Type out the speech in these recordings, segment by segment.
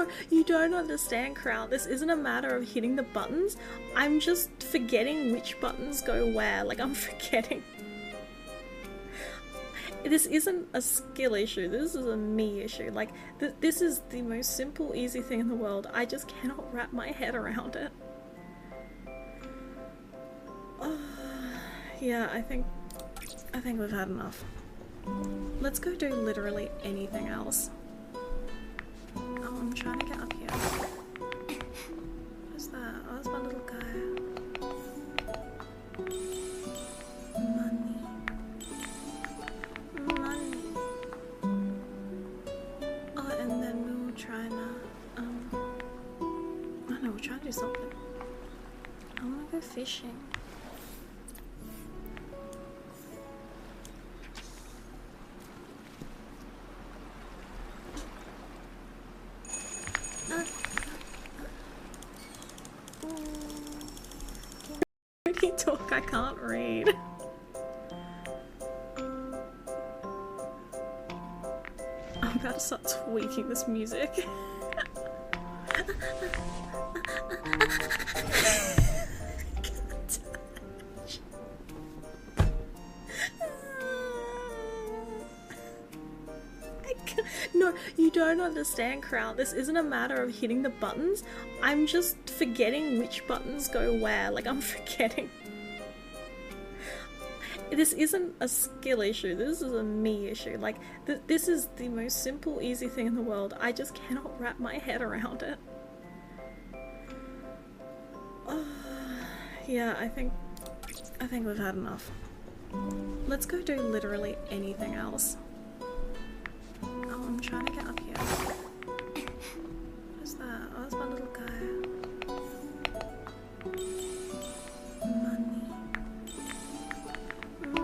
No, you don't understand, Crown. This isn't a matter of hitting the buttons. I'm just forgetting which buttons go where. Like, I'm forgetting. This isn't a skill issue. This is a me issue. Like, this is the most simple, easy thing in the world. I just cannot wrap my head around it. Yeah, I think we've had enough. Let's go do literally anything else. Oh, I'm trying to get up here. What's that? Oh, that's my little guy. Money. Money. Oh, and then we were trying to, I don't know, we're trying to do something. I wanna go fishing. Talk, I can't read. I'm about to start tweaking this music. No, you don't understand, Crown. This isn't a matter of hitting the buttons. I'm just forgetting which buttons go where. Like, I'm forgetting. This isn't a skill issue. This is a me issue. Like, this is the most simple, easy thing in the world. I just cannot wrap my head around it. Yeah, I think we've had enough. Let's go do literally anything else. Oh, I'm trying to get up here. What's that? Oh, that's my little guy. Money.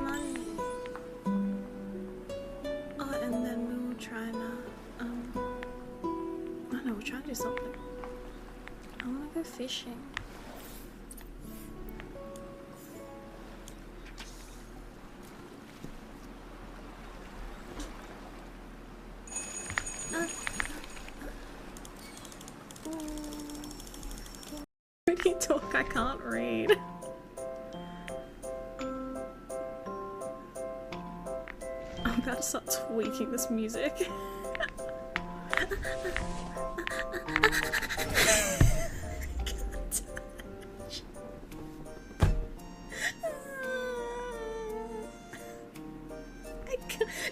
Money. Oh, and then we were trying to, I don't know, we're trying to do something. I wanna go fishing. Talk, I can't read. I'm about to start tweaking this music.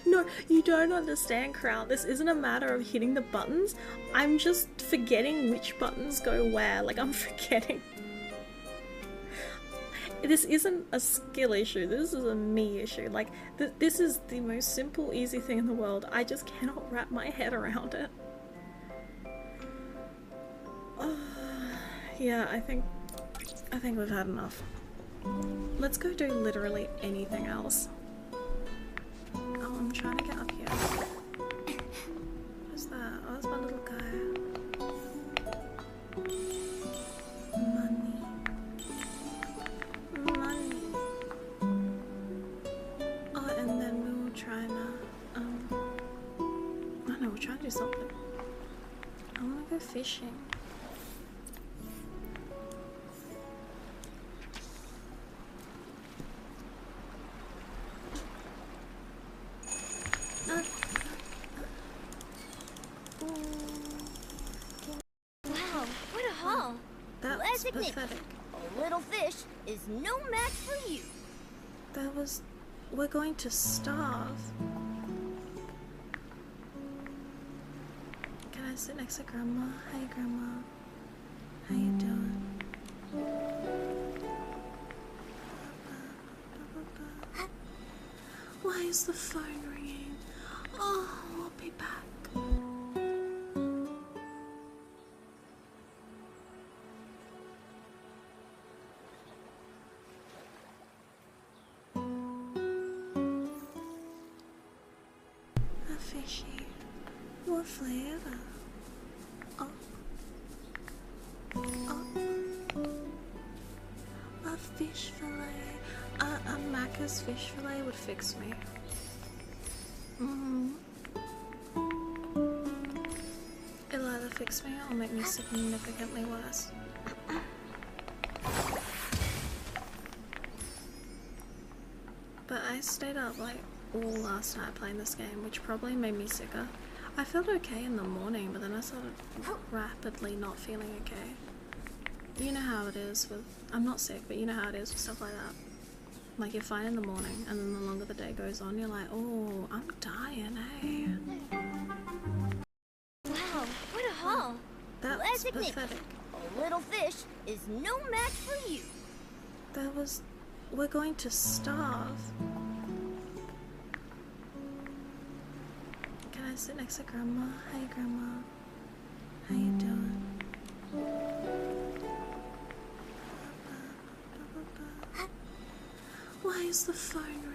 No, you don't understand, Crown. This isn't a matter of hitting the buttons. I'm just forgetting which buttons go where. Like, I'm forgetting. This isn't a skill issue. This is a me issue. Like, this is the most simple, easy thing in the world. I just cannot wrap my head around it. Yeah, I think we've had enough. Let's go do literally anything else. Oh, I'm trying to get up here. What's that? Oh, that's my little guy. Money. Money. Oh, and then we were trying to, I don't know, we're trying to do something. I wanna go fishing. Wow, what a haul! That was pathetic. A little fish is no match for you. That was... We're going to starve. Can I sit next to Grandma? Hey, Grandma. How you doing? Why is the phone ringing? Oh, I'll be back. A fishy. What flavor? Oh. Oh. A fish fillet. A Macca's fish fillet would fix me. Eli, the fix me or make me significantly worse. But I stayed up like all last night playing this game, which probably made me sicker. I felt okay in the morning, but then I started rapidly not feeling okay. You know how it is with, I'm not sick, but you know how it is with stuff like that. Like you're fine in the morning, and then the longer the day goes on, you're like, oh, I'm dying, hey. Wow, what a haul. That's Classic Nick. pathetic. A little fish is no match for you. That was, we're going to starve. Can I sit next to Grandma? Hey Grandma, how you doing? Why is the phone